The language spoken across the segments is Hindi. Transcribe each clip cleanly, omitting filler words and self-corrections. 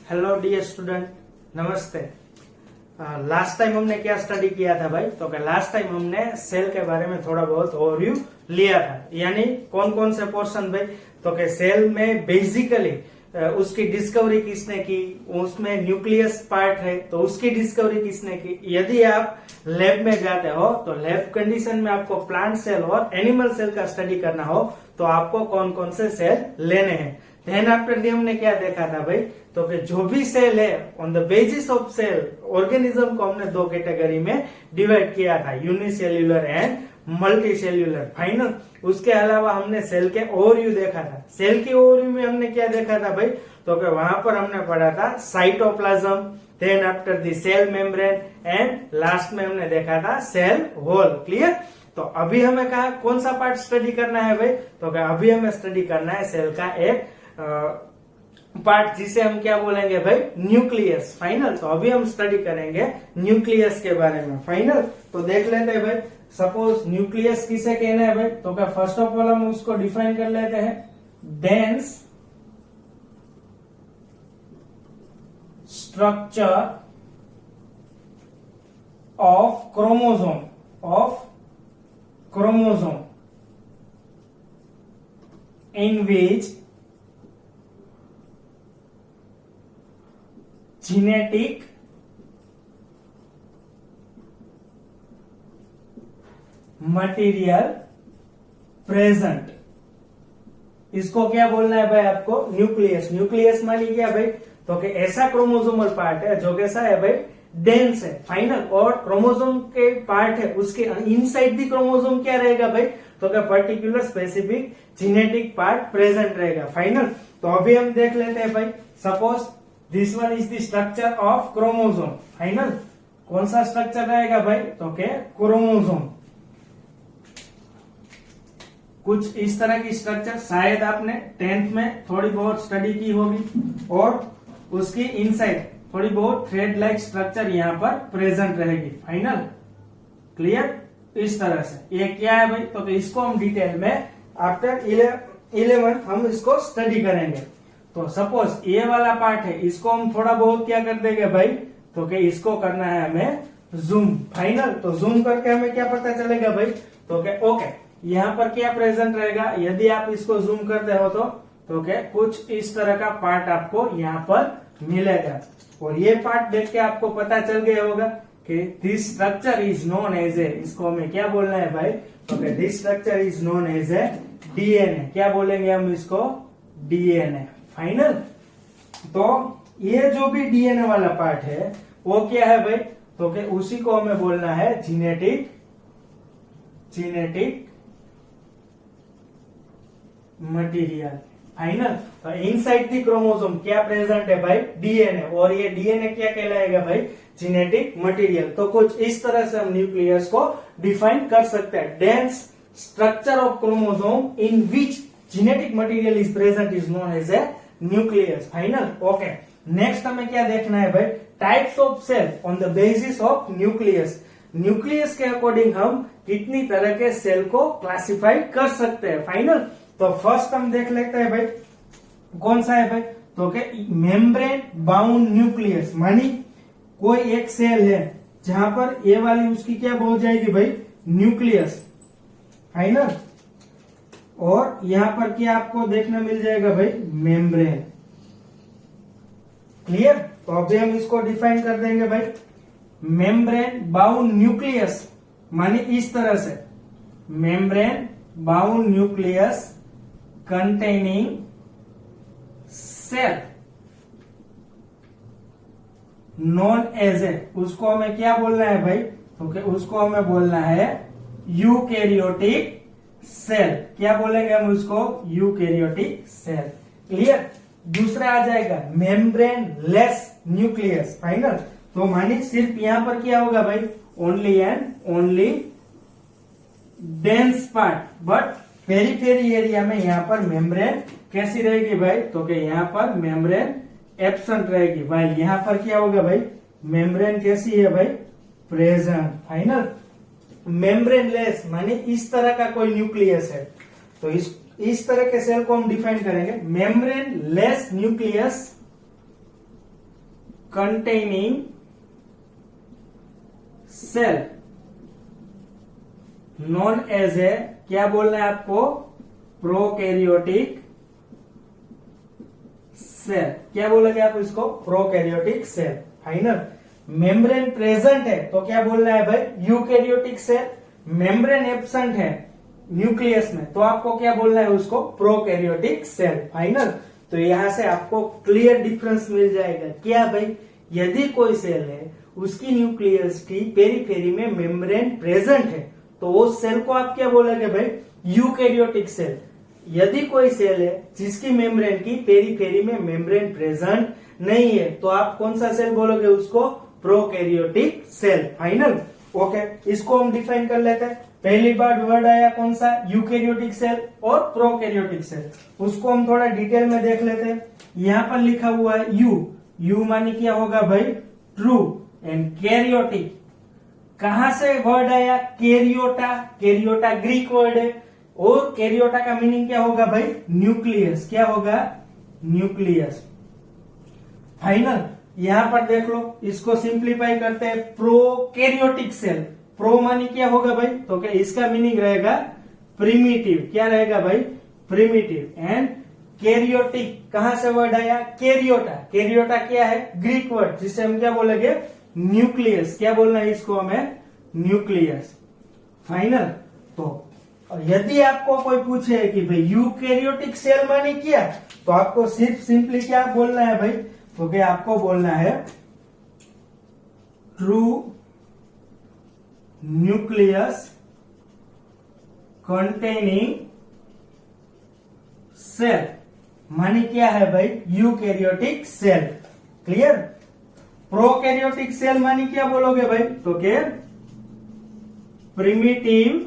हेलो डियर स्टूडेंट, नमस्ते। लास्ट टाइम हमने क्या स्टडी किया था भाई? तो लास्ट टाइम हमने सेल के बारे में थोड़ा बहुत ओवरव्यू लिया था, यानी कौन कौन से पोर्शन भाई? तो सेल में बेसिकली उसकी डिस्कवरी किसने की, उसमें न्यूक्लियस पार्ट है तो उसकी डिस्कवरी किसने की। यदि आप लैब में जाते हो तो लैब कंडीशन में आपको प्लांट सेल और एनिमल सेल का स्टडी करना हो तो आपको कौन कौन से सेल लेने हैं। देन आफ्टर दी हमने क्या देखा था भाई? तो कि जो भी सेल है on the basis of cell organism को हमने दो कैटेगरी में डिवाइड किया था, unicellular and multicellular. Final उसके अलावा हमने सेल के ओवरव्यू देखा था। सेल के ओवरव्यू में हमने क्या देखा था भाई? तो कि वहां पर हमने पढ़ा था cytoplasm, then after the cell membrane and last में हमने देखा था सेल वॉल। क्लियर? तो अभी हमें कहा कौन सा पार्ट स्टडी करना है भाई? तो अभी हमें स्टडी करना है सेल का एक पार्ट जिसे हम क्या बोलेंगे भाई? न्यूक्लियस। फाइनल तो अभी हम स्टडी करेंगे न्यूक्लियस के बारे में। फाइनल तो देख लेते हैं भाई, सपोज न्यूक्लियस किसे कहना है भाई? तो क्या फर्स्ट ऑफ ऑल हम उसको डिफाइन कर लेते हैं, dense structure of chromosome in which genetic material present। इसको क्या बोलना है भाई आपको? न्यूक्लियस। न्यूक्लियस मानी क्या भाई? तो कि ऐसा क्रोमोसोमल पार्ट है जो कैसा है भाई? डेंस है। फाइनल और क्रोमोसोम के पार्ट है उसके इनसाइड भी क्रोमोसोम क्या रहेगा भाई? तो क्या particular specific genetic part present रहेगा। फाइनल तो अभी हम देख लेते हैं भाई, suppose this one is the structure of chromosome. Final कौन सा स्ट्रक्चर रहेगा भाई? तो क्या क्रोमोसोम। कुछ इस तरह की स्ट्रक्चर शायद आपने 10th में थोड़ी बहुत स्टडी की होगी और उसकी इनसाइड थोड़ी बहुत थ्रेड लाइक स्ट्रक्चर यहाँ पर प्रेजेंट रहेगी। Final clear? इस तरह से ये क्या है भाई? तो इसको हम डिटेल में आफ्टर 11th हम इसको स्टडी करेंगे। तो सपोज ये वाला पार्ट है, इसको हम थोड़ा बहुत क्या कर देंगे भाई? तो कि इसको करना है हमें जूम। फाइनल तो जूम करके हमें क्या पता चलेगा भाई? तो कि ओके यहाँ पर क्या प्रेजेंट रहेगा। यदि आप इसको जूम करते हो तो क्या कुछ इस तरह का पार्ट आपको यहाँ पर मिलेगा और ये पार्ट देख के आपको पता चल गया होगा कि this structure is known as a, इसको हमें क्या बोलना है भाई? तो this structure is known as a DNA. क्या बोलेंगे हम इसको? डीएनए। फाइनल तो ये जो भी डीएनए वाला पार्ट है वो क्या है भाई? तो कि उसी को हमें बोलना है जेनेटिक मटेरियल। फाइनल तो इनसाइड दी क्रोमोसोम क्या प्रेजेंट है भाई? डीएनए। और ये डीएनए क्या कहलाएगा भाई? Genetic material. तो कुछ इस तरह से हम न्यूक्लियस को डिफाइन कर सकते हैं। Dense structure of chromosome in which genetic material is present is known as a nucleus. Final okay. Next हमें क्या देखना है भाई? Types of cell on the basis of nucleus. Nucleus के अकॉर्डिंग हम कितनी तरह के सेल को क्लासिफाई कर सकते हैं। फाइनल तो फर्स्ट हम देख लेते हैं भाई, कौन सा है भाई? तो कि मेम्ब्रेन बाउंड न्यूक्लियस, मानी कोई एक सेल है जहां पर ये वाली उसकी क्या हो जाएगी भाई? न्यूक्लियस। फाइनल और यहां पर क्या आपको देखने मिल जाएगा भाई? मेम्ब्रेन। क्लियर? तो अभी हम इसको डिफाइन कर देंगे भाई, मेम्ब्रेन बाउंड न्यूक्लियस मानी इस तरह से, membrane bound nucleus containing cell known as a, उसको हमें क्या बोलना है भाई? तो कि उसको हमें बोलना है यूकैरियोटिक सेल। क्या बोलेंगे हम उसको? Eukaryotic cell. क्लियर? दूसरा आ जाएगा मेम्ब्रेन लेस न्यूक्लियस। फाइनल तो मानी सिर्फ यहां पर क्या होगा भाई? Only and only dense part, but periphery area में यहाँ पर मेम्ब्रेन कैसी रहेगी भाई? तो कि यहाँ पर मेम्ब्रेन एब्सेंट रहेगी। भाई यहाँ पर क्या होगा भाई? मेम्ब्रेन कैसी है भाई? प्रेजेंट। फाइनल मेम्ब्रेन लेस माने इस तरह का कोई न्यूक्लियस है तो इस तरह के सेल को हम डिफाइन करेंगे membrane less nucleus containing cell known as a, क्या बोलना है आपको, प्रोकैरियोटिक सेल। क्या बोलोगे आप इसको, prokaryotic cell. Final. Membrane present है तो क्या बोलना है भाई, यूकैरियोटिक सेल। मेम्ब्रेन एब्सेंट है न्यूक्लियस में तो आपको क्या बोलना है उसको, प्रोकैरियोटिक सेल। फाइनल। तो यहां से आपको क्लियर डिफरेंस मिल जाएगा। क्या भाई, यदि कोई सेल है उसकी न्यूक्लियस की पेरीफेरी में मेम्ब्रेन प्रेजेंट है तो उस सेल को आप क्या बोलोगे भाई, यूकैरियोटिक सेल। यदि कोई सेल है जिसकी मेम्ब्रेन की पेरीफेरी में मेम्ब्रेन प्रेजेंट नहीं है तो आप कौन सा सेल बोलोगे उसको, प्रोकैरियोटिक सेल। फाइनल। ओके, इसको हम डिफाइन कर लेते हैं। पहली बार वर्ड आया कौन सा, यूकैरियोटिक सेल और प्रोकैरियोटिक सेल। उसको हम थोड़ा डिटेल में देख लेते हैं। यहाँ पर लिखा हुआ है यू मानी क्या होगा भाई, ट्रू। एंड कैरियोटिक, कहां से वर्ड आया, कैरियोटा। कैरियोटा ग्रीक वर्ड है और कैरियोटा का मीनिंग क्या होगा भाई, न्यूक्लियस। क्या होगा, न्यूक्लियस। फाइनल। यहां पर देख लो, इसको सिंप्लीफाई करते हैं, प्रोकैरियोटिक सेल। प्रो मानी क्या होगा भाई, तो क्या इसका मीनिंग रहेगा प्रिमिटिव। क्या रहेगा भाई, प्रिमिटिव। एंड कैरियोटिक, कहां से वर्ड आया, कैरियोटा। कैरियोटा क्या है, ग्रीक वर्ड जिसे हम क्या बोलेंगे, न्यूक्लियस। क्या बोलना है इसको हमें, न्यूक्लियस। फाइनल। तो यदि आपको कोई पूछे कि भाई यूकैरियोटिक सेल मानी क्या, तो आपको सिर्फ सिंपली क्या बोलना है भाई, तो क्या आपको बोलना है ट्रू न्यूक्लियस कंटेनिंग सेल मानी क्या है भाई, eukaryotic cell. Clear. Prokaryotic cell मानी क्या बोलोगे भाई, तो क्या primitive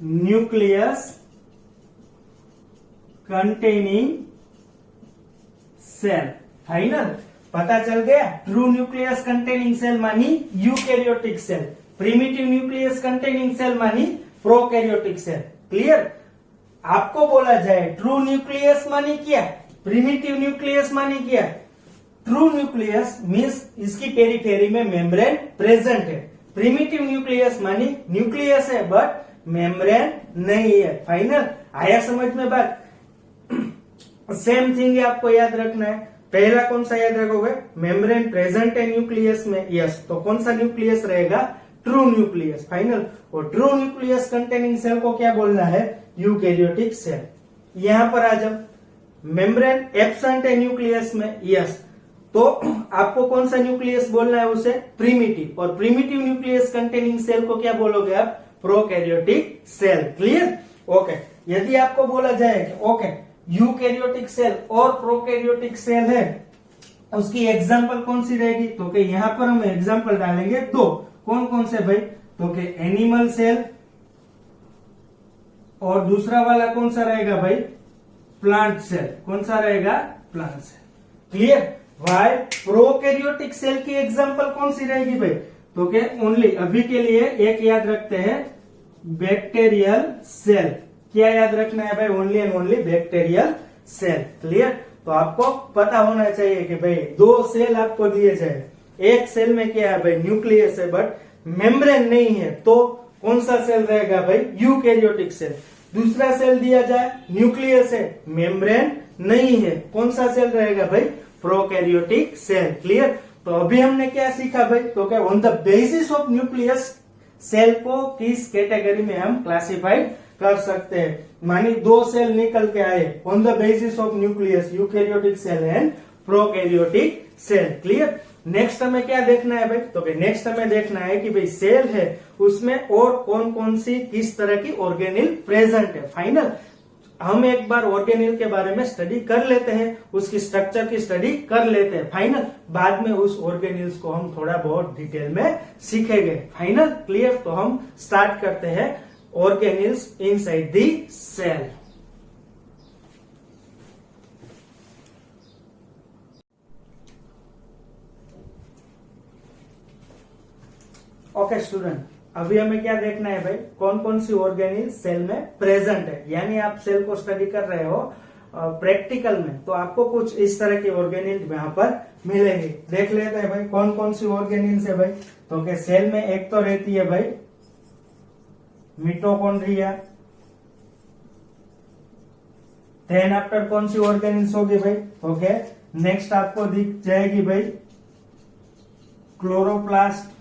nucleus containing cell. Final. पता चल गया, ट्रू न्यूक्लियस कंटेनिंग सेल मानी eukaryotic cell, primitive nucleus containing cell मानी प्रोकैरियोटिक सेल। क्लियर। आपको बोला जाए ट्रू न्यूक्लियस मानी क्या, प्रिमिटिव न्यूक्लियस मानी क्या। ट्रू न्यूक्लियस मीन्स इसकी पेरीफेरी में मेम्ब्रेन प्रेजेंट है। प्रिमिटिव न्यूक्लियस मानी न्यूक्लियस है बट मेम्ब्रेन नहीं है। फाइनल। आया समझ में बात। सेम थिंग आपको याद रखना है। पहला कौन सा याद रखोगे, मेम्ब्रेन प्रेजेंट है न्यूक्लियस में, यस, तो कौन सा न्यूक्लियस रहेगा, ट्रू न्यूक्लियस। फाइनल। और ट्रू न्यूक्लियस कंटेनिंग सेल को क्या बोलना है, यूकैरियोटिक सेल। यहां पर आ जाओ, मेम्ब्रेन एब्सेंट है न्यूक्लियस में, यस, तो आपको कौन सा न्यूक्लियस बोलना है उसे, प्रिमिटिव। और प्रिमिटिव न्यूक्लियस कंटेनिंग सेल को क्या बोलोगे आप, प्रोकैरियोटिक सेल। क्लियर। ओके। यदि आपको बोला जाए कि ओके यूकैरियोटिक सेल और प्रोकैरियोटिक सेल है, उसकी एग्जांपल कौन सी रहेगी, तो कि यहां पर हम एग्जांपल डालेंगे दो। कौन कौन से भाई, तो कि एनिमल सेल और दूसरा वाला कौन सा रहेगा भाई, प्लांट सेल। कौन सा रहेगा, plant cell. Clear. Why prokaryotic cell की एग्जांपल कौन सी रहेगी भाई, तो कि ओनली अभी के लिए एक याद रखते हैं, बैक्टीरियल सेल। क्या याद रखना है भाई, only and only bacterial cell. Clear. तो आपको पता होना चाहिए कि भाई दो सेल आपको दिए जाए, एक सेल में क्या है भाई, न्यूक्लियस है बट मेम्ब्रेन नहीं है, तो कौन सा सेल रहेगा भाई, यूकैरियोटिक सेल। दूसरा सेल दिया जाए, न्यूक्लियस है, मेम्ब्रेन नहीं है, कौन सा सेल रहेगा भाई, प्रोकैरियोटिक सेल। क्लियर। तो अभी हमने क्या सीखा भाई, तो क्या on the basis of nucleus cell को किस कैटेगरी में हम क्लासिफाइड कर सकते हैं। मानी दो सेल निकल के आए on the basis of nucleus, eukaryotic cell and prokaryotic cell. Clear. Next हमें क्या देखना है भाई, तो नेक्स्ट हमें देखना है कि भाई सेल है उसमें और कौन कौन सी किस तरह की ऑर्गेनिल प्रेजेंट है। फाइनल। हम एक बार ऑर्गेनिल के बारे में स्टडी कर लेते हैं, उसकी स्ट्रक्चर की स्टडी कर लेते हैं। फाइनल। बाद में उस ऑर्गेनिल्स को हम थोड़ा बहुत डिटेल में सीखेंगे। फाइनल। क्लियर। तो हम स्टार्ट करते हैं organelles inside the cell. Okay student, अभी हमें क्या देखना है भाई, कौन कौन सी ऑर्गेनिल सेल में प्रेजेंट है। यानी आप सेल को स्टडी कर रहे हो, प्रैक्टिकल में, तो आपको कुछ इस तरह के ऑर्गेनिल यहाँ पर मिलेंगे। देख लेते हैं भाई कौन कौन सी ऑर्गेनिल्स है भाई। तो क्या सेल में एक तो रहती है भाई मिटोकॉन्ड्रिया, देन आफ्टर कौन सी ऑर्गेनिल्स होगी भाई, तो क्या नेक्स्ट आपको दिख जाएगी भाई क्लोरोप्लास्ट।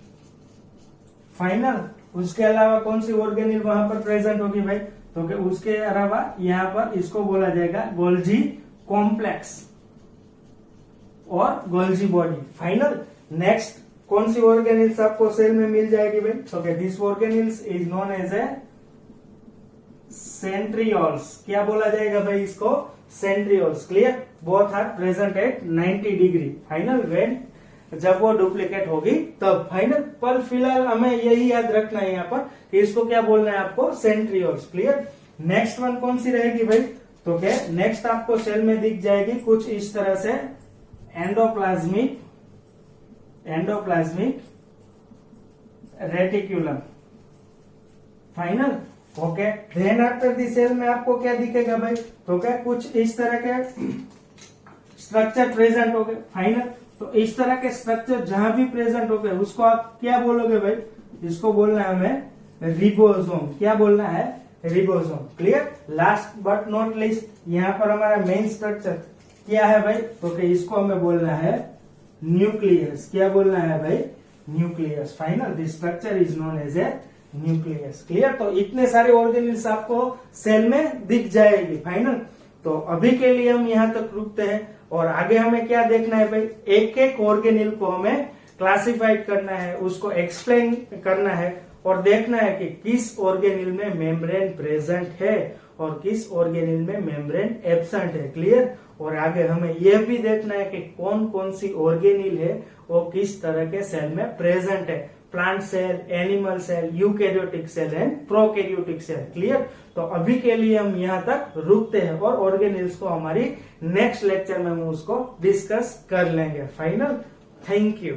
फाइनल उसके अलावा कौन सी ऑर्गेनिल वहां पर प्रेजेंट होगी भाई, तो क्या उसके अलावा यहाँ पर इसको बोला जाएगा गोल्जी कॉम्प्लेक्स और गोल्जी बॉडी। फाइनल नेक्स्ट कौन सी ऑर्गेनिल्स आपको सेल में मिल जाएगी भाई, तो क्या this organelles is known as a centrioles. क्या बोला जाएगा भाई इसको, centrioles. Clear, both are present at 90 degree. Final when जब वो डुप्लीकेट होगी तब। फाइनल पर फिलहाल हमें यही याद रखना है यहाँ पर कि इसको क्या बोलना है आपको, सेंट्रियोल्स। क्लियर, नेक्स्ट वन कौन सी रहेगी भाई, तो क्या नेक्स्ट आपको सेल में दिख जाएगी कुछ इस तरह से endoplasmic reticulum. Final okay, then after the cell में आपको क्या दिखेगा भाई, तो क्या कुछ इस तरह के स्ट्रक्चर प्रेजेंट हो गए। फाइनल तो इस तरह के स्ट्रक्चर जहां भी प्रेजेंट हो गए उसको आप क्या बोलोगे भाई, इसको बोलना है हमें रिबोसोम। क्या बोलना है, ribosome. Clear, last but not least यहाँ पर हमारा मेन स्ट्रक्चर क्या है भाई, तो कि इसको हमें बोलना है न्यूक्लियस। क्या बोलना है भाई, nucleus. Final this structure is known as a nucleus. Clear, तो इतने सारे ऑर्गेनिल्स आपको सेल में दिख जाएगी। फाइनल तो अभी के लिए हम यहाँ तक रुकते हैं और आगे हमें क्या देखना है भाई, एक एक ऑर्गेनिल को हमें क्लासिफाइड करना है, उसको एक्सप्लेन करना है और देखना है कि किस ऑर्गेनिल में मेम्ब्रेन प्रेजेंट है और किस ऑर्गेनिल में मेम्ब्रेन एब्सेंट है। क्लियर, और आगे हमें यह भी देखना है कि कौन कौन सी ऑर्गेनिल है वो किस तरह के सेल में प्रेजेंट है, plant cell, animal cell, eukaryotic cell and prokaryotic cell. Clear, तो अभी के लिए हम यहाँ तक रुकते हैं और ऑर्गेनिल्स को हमारी नेक्स्ट लेक्चर में हम उसको डिस्कस कर लेंगे। Final, thank you.